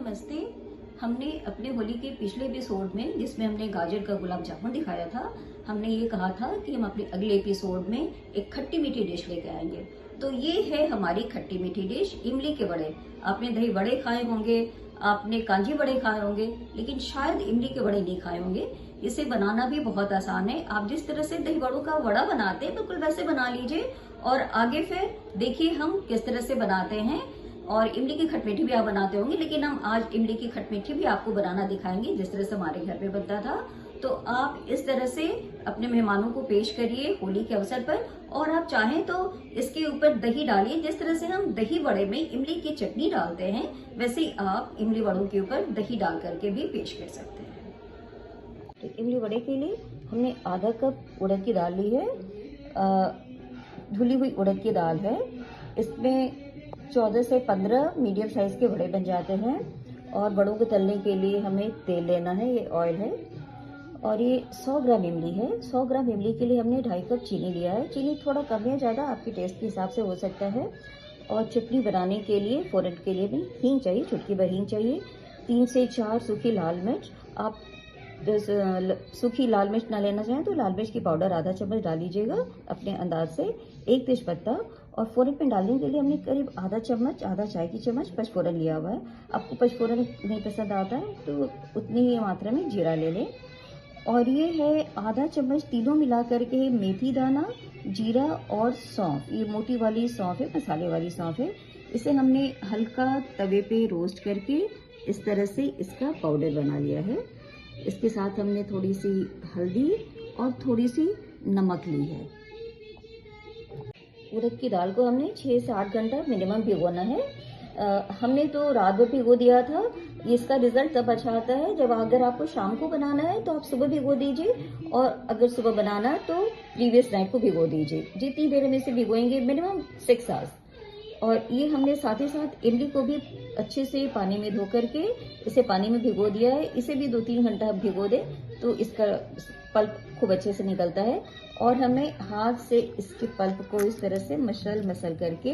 नमस्ते। हमने अपने होली के पिछले एपिसोड में, जिसमें हमने गाजर का गुलाब जामुन दिखाया था, हमने ये कहा था कि हम अपने अगले एपिसोड में एक खट्टी मीठी डिश लेकर आएंगे। तो ये है हमारी खट्टी मीठी डिश, इमली के बड़े। आपने दही बड़े खाए होंगे, आपने कांजी बड़े खाए होंगे, लेकिन शायद इमली के बड़े नहीं खाए होंगे। इसे बनाना भी बहुत आसान है। आप जिस तरह से दही बड़ों का वड़ा बनाते हैं बिल्कुल वैसे बना लीजिए, और आगे फिर देखिए हम किस तरह से बनाते हैं। और इमली की खटमिठी भी आप बनाते होंगे, लेकिन हम आज इमली की खटमिठी भी आपको बनाना दिखाएंगे जिस तरह से हमारे घर पे बनता था। तो आप इस तरह से अपने मेहमानों को पेश करिए होली के अवसर पर। और आप चाहें तो इसके ऊपर दही डालिए। जिस तरह से हम दही बड़े में इमली की चटनी डालते हैं, वैसे ही आप इमली वड़ों के ऊपर दही डाल करके भी पेश कर सकते हैं। तो इमली वड़े के लिए हमने आधा कप उड़द की दाल ली है, धुली हुई उड़द की दाल है। इसमें 14 से 15 मीडियम साइज के बड़े बन जाते हैं। और बड़ों को तलने के लिए हमें तेल लेना है, ये ऑयल है। और ये 100 ग्राम इमली है। 100 ग्राम इमली के लिए हमने 2.5 कप चीनी लिया है। चीनी थोड़ा कम या ज़्यादा आपके टेस्ट के हिसाब से हो सकता है। और चटनी बनाने के लिए, फोरन के लिए भी हींग चाहिए, चुटकी भर हींग चाहिए। 3 से 4 सूखी लाल मिर्च। आप सूखी लाल मिर्च ना लेना चाहें तो लाल मिर्च की पाउडर आधा चम्मच डाल लीजिएगा अपने अंदाज से। 1 तेजपत्ता। और फोरन में डालने के लिए हमने करीब आधा चाय की चम्मच पचफोरन लिया हुआ है। आपको पचफोरन नहीं पसंद आता है तो उतनी ही मात्रा में जीरा ले लें। और ये है आधा चम्मच तीनों मिला करके मेथी दाना, जीरा और सौंफ। ये मोटी वाली सौंफ है, मसाले वाली सौंफ है। इसे हमने हल्का तवे पे रोस्ट करके इस तरह से इसका पाउडर बना लिया है। इसके साथ हमने थोड़ी सी हल्दी और थोड़ी सी नमक ली है। उड़द की दाल को हमने 6 से 8 घंटा मिनिमम भिगोना है। हमने तो रात भर भिगो दिया था। इसका रिजल्ट तब अच्छा आता है जब अगर आपको शाम को बनाना है तो आप सुबह भिगो दीजिए, और अगर सुबह बनाना है तो प्रीवियस नाइट को भिगो दीजिए। जितनी देर में इसे भिगोएंगे, मिनिमम 6 आवर्स। और ये हमने साथ ही साथ इमली को भी अच्छे से पानी में धो करके इसे पानी में भिगो दिया है। इसे भी 2-3 घंटा भिगो दे तो इसका पल्प खूब अच्छे से निकलता है। और हमें हाथ से इसके पल्प को इस तरह से मसल करके,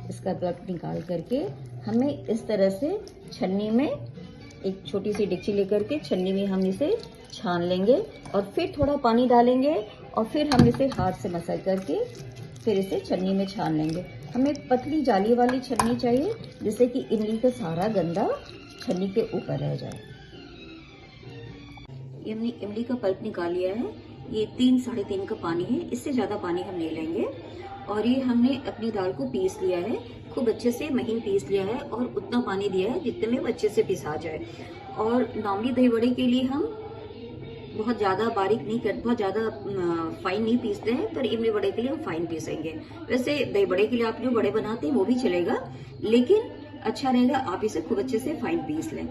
इसका पल्प निकाल करके हमें इस तरह से छन्नी में, एक छोटी सी डिक्ची लेकर के छन्नी में हम इसे छान लेंगे। और फिर थोड़ा पानी डालेंगे और फिर हम इसे हाथ से मसल करके फिर इसे छन्नी में छान लेंगे। हमें पतली जाली वाली छन्नी चाहिए, जिससे कि इमली का सारा गंदा छन्नी के ऊपर रह जाए। ये हमने इमली का पल्प निकाल लिया है। ये 3-3.5 कप पानी है, इससे ज्यादा पानी हम नहीं लेंगे। और ये हमने अपनी दाल को पीस लिया है, खूब अच्छे से महीन पीस लिया है। और उतना पानी दिया है जितने में अच्छे से पिसा जाए। और नॉर्मली दही बड़े के लिए हम बहुत ज्यादा बारीक नहीं कर, बहुत ज्यादा फाइन नहीं पीसते हैं, पर इमली बड़े के लिए हम फाइन पीसेंगे। वैसे दही बड़े के लिए आप जो बड़े बनाते हैं वो भी चलेगा, लेकिन अच्छा रहेगा आप इसे खूब अच्छे से फाइन पीस लें।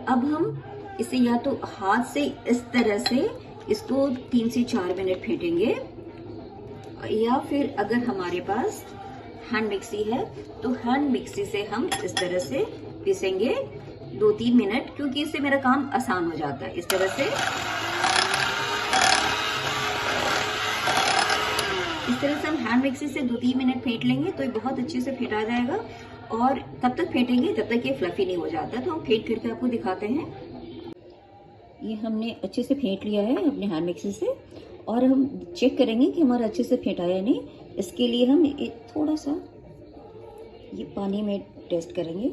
अब हम इसे या तो हाथ से इस तरह से इसको 3 से 4 मिनट फेंटेंगे, या फिर अगर हमारे पास हैंड मिक्सी है तो हैंड मिक्सी से हम इस तरह से पीसेंगे 2-3 मिनट, क्योंकि इससे मेरा काम आसान हो जाता है। इस तरह से हम हैंड मिक्सी से 2-3 मिनट फेंट लेंगे तो ये बहुत अच्छे से फेंटा जाएगा। और तब तक फेंटेंगे जब तक ये फ्लफी नहीं हो जाता। तो हम फेंट करके आपको दिखाते हैं। ये हमने अच्छे से फेंट लिया है अपने हैंड मिक्सी से। और हम चेक करेंगे कि हमारा अच्छे से फेंटा है नहीं। इसके लिए हम थोड़ा सा ये पानी में टेस्ट करेंगे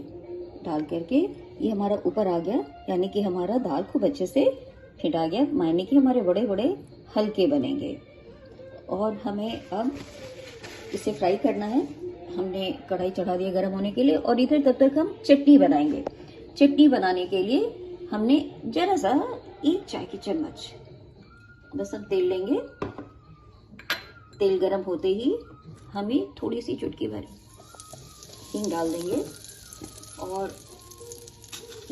डाल करके। ये हमारा ऊपर आ गया, यानी कि हमारा दाल खूब अच्छे से फेंटा गया, मायने कि हमारे बड़े बड़े हल्के बनेंगे। और हमें अब इसे फ्राई करना है। हमने कढ़ाई चढ़ा दिया गर्म होने के लिए। और इधर तब तक हम चटनी बनाएंगे। चटनी बनाने के लिए हमने जरा सा 1 चाय की चम्मच बस हम तेल लेंगे। तेल गर्म होते ही हमें थोड़ी सी चुटकी भर हींग डाल देंगे। और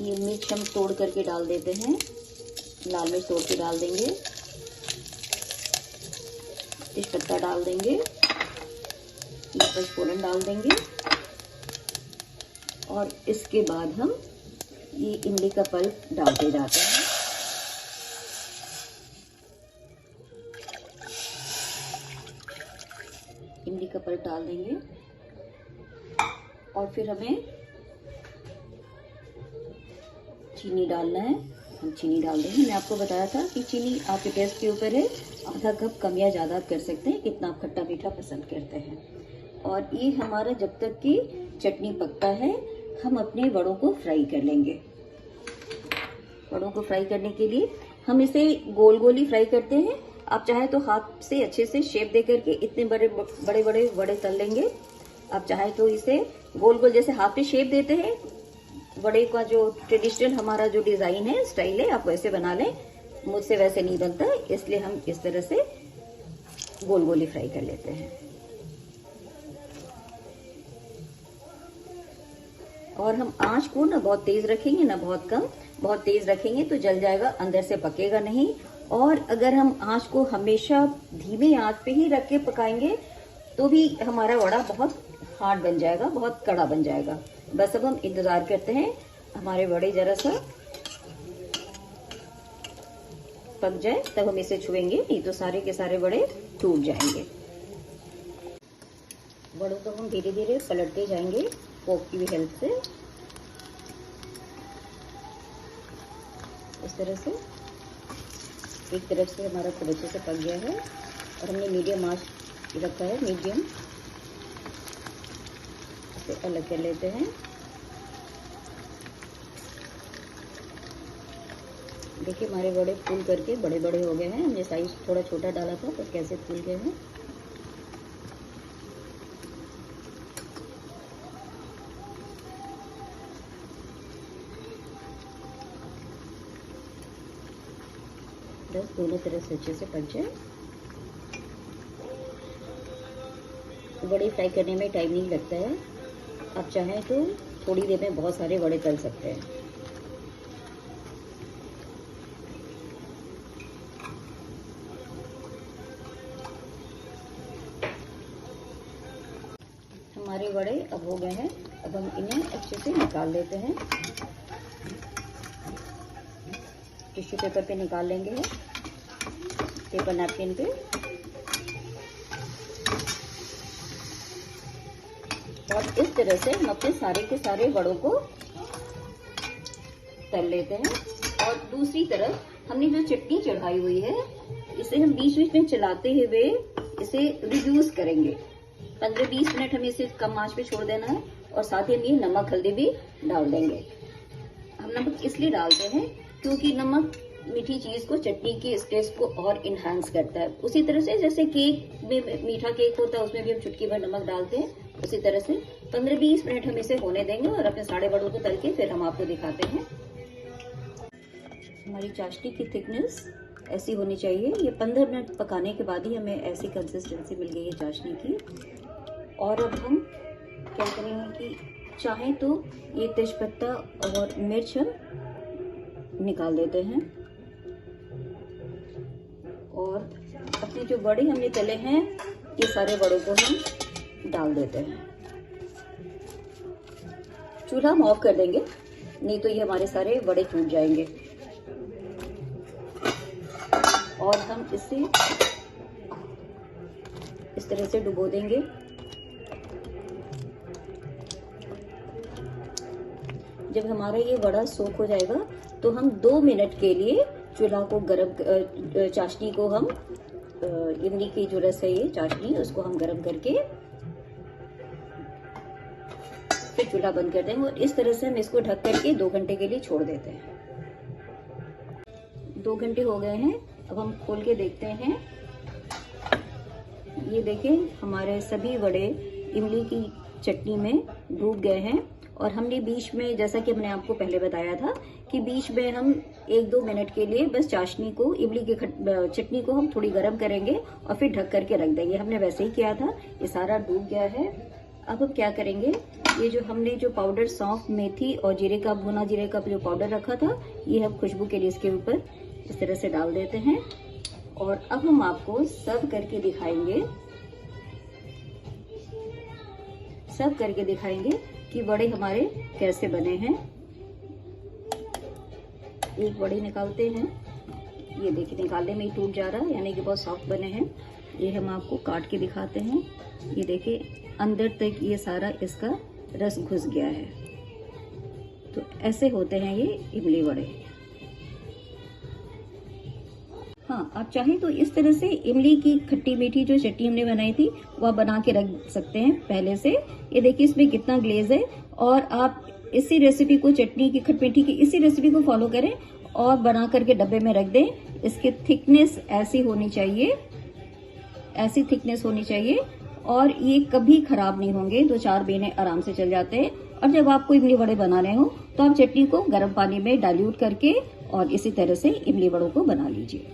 ये मिर्च हम तोड़ करके डाल देते हैं, लाल मिर्च तोड़ के डाल देंगे। तेजपत्ता डाल देंगे, ये पचफोरन डाल देंगे। और इसके बाद हम ये इमली का पल्प डालते जाते हैं। इमली का पल्प डाल देंगे। और फिर हमें चीनी डालना है। हम चीनी डाल देंगे। मैंने आपको बताया था कि चीनी आपके टेस्ट के ऊपर है, आधा कप कम या ज़्यादा कर सकते हैं, कितना आप खट्टा मीठा पसंद करते हैं। और ये हमारा जब तक कि चटनी पकता है, हम अपने वड़ों को फ्राई कर लेंगे। वड़ों को फ्राई करने के लिए हम इसे गोल गोल ही फ्राई करते हैं। आप चाहे तो हाथ से अच्छे से शेप दे करके इतने बड़े बड़े बड़े वड़े तल लेंगे। आप चाहे तो इसे गोल गोल जैसे हाथ पे शेप देते हैं, वड़े का जो ट्रेडिशनल हमारा जो डिजाइन है, स्टाइल है, आप वैसे बना लें। मुझसे वैसे नहीं बनता, इसलिए हम इस तरह से गोल गोल ही फ्राई कर लेते हैं। और हम आंच को ना बहुत तेज रखेंगे ना बहुत कम। बहुत तेज रखेंगे तो जल जाएगा, अंदर से पकेगा नहीं। और अगर हम आंच को हमेशा धीमी आंच पे ही रख के पकाएंगे तो भी हमारा वड़ा बहुत हार्ड बन जाएगा, बहुत कड़ा बन जाएगा। बस अब हम इंतजार करते हैं हमारे वड़े जरा सा पक जाए, तब हम इसे छुएंगे, नहीं तो सारे के सारे वड़े टूट जाएंगे। वड़ों को हम धीरे धीरे पलटते जाएंगे फोक की भी हेल्प से, इस तरह से। एक तरफ से हमारा खूब अच्छे से पक गया है और हमने मीडियम आंच रखा है, मीडियम। इसे अलग कर लेते हैं। देखिए हमारे वड़े फूल करके बड़े बड़े हो गए हैं। हमने साइज थोड़ा छोटा डाला था तो कैसे फूल गए हैं। बस दोनों तरफ से अच्छे से पक जाए। वड़े फ्राई करने में टाइम नहीं लगता है। आप चाहें तो थोड़ी देर में बहुत सारे वड़े तल सकते हैं। हमारे वड़े अब हो गए हैं। अब हम इन्हें अच्छे से निकाल लेते हैं। टिश्यू पेपर पे निकाल लेंगे, पेपर नैपकिन पे। और इस तरह से हम अपने सारे के सारे वड़ों को तल लेते हैं। और दूसरी तरफ हमने जो चटनी चढ़ाई हुई है, इसे हम बीच बीच में चलाते हुए इसे रिड्यूस करेंगे। 15-20 मिनट हमें इसे कम आंच पे छोड़ देना है। और साथ ही हम ये नमक हल्दी भी डाल देंगे। हम नमक इसलिए डालते हैं क्योंकि नमक मीठी चीज को, चटनी के टेस्ट को और इनहांस करता है। उसी तरह से जैसे केक में मीठा केक होता है, उसमें भी हम चुटकी भर नमक डालते हैं। उसी तरह से 15-20 मिनट हम इसे होने देंगे और अपने सारे वड़ों को तल के फिर हम आपको दिखाते हैं। हमारी चाशनी की थिकनेस ऐसी होनी चाहिए। ये 15 मिनट पकाने के बाद ही हमें ऐसी कंसिस्टेंसी मिल गई है चाशनी की। और अब हम क्या करेंगे कि चाहे तो ये तेजपत्ता और मिर्च हम निकाल देते हैं। और अपने जो वड़े हमने तले हैं, ये सारे वड़ों को हम डाल देते हैं। चूल्हा हम ऑफ कर देंगे, नहीं तो ये हमारे सारे वड़े टूट जाएंगे। और हम इसे इस तरह से डुबो देंगे। जब हमारा ये वड़ा सोख हो जाएगा तो हम 2 मिनट के लिए चूल्हा को गरम, चाशनी को हम, इमली की जो रस है ये चाशनी, उसको हम गरम करके फिर चूल्हा बंद कर देंगे। और इस तरह से हम इसको ढक करके 2 घंटे के लिए छोड़ देते हैं। 2 घंटे हो गए हैं। अब हम खोल के देखते हैं। ये देखें हमारे सभी वड़े इमली की चटनी में डूब गए हैं। और हमने बीच में, जैसा कि हमने आपको पहले बताया था, कि बीच में हम 1-2 मिनट के लिए बस चाशनी को, इमली की चटनी को हम थोड़ी गर्म करेंगे और फिर ढक करके रख देंगे। हमने वैसे ही किया था। ये सारा डूब गया है। अब हम क्या करेंगे, ये जो हमने जो पाउडर सौंफ, मेथी और जीरे का, भुना जीरे का जो पाउडर रखा था, ये हम खुशबू के लिए इसके ऊपर इस तरह से डाल देते हैं। और अब हम आपको सर्व करके दिखाएंगे कि वड़े हमारे कैसे बने हैं। एक वड़े निकालते हैं। ये देखिए निकालने में ही टूट जा रहा है, यानी कि बहुत सॉफ्ट बने हैं। ये हम आपको काट के दिखाते हैं। ये देखिए अंदर तक ये सारा इसका रस घुस गया है। तो ऐसे होते हैं ये इमली वड़े। हाँ, आप चाहें तो इस तरह से इमली की खट्टी मीठी जो चटनी हमने बनाई थी वह बना के रख सकते हैं पहले से। ये देखिए इसमें कितना ग्लेज है, और आप इसी रेसिपी को, चटनी की खट्टी मीठी की इसी रेसिपी को फॉलो करें और बना करके डब्बे में रख दें। इसकी थिकनेस ऐसी होनी चाहिए, ऐसी थिकनेस होनी चाहिए, और ये कभी खराब नहीं होंगे, 2-4 महीने आराम से चल जाते हैं। और जब आपको इमली वड़े बनाने हो तो आप चटनी को गर्म पानी में डाइल्यूट करके और इसी तरह से इमली वड़ों को बना लीजिए।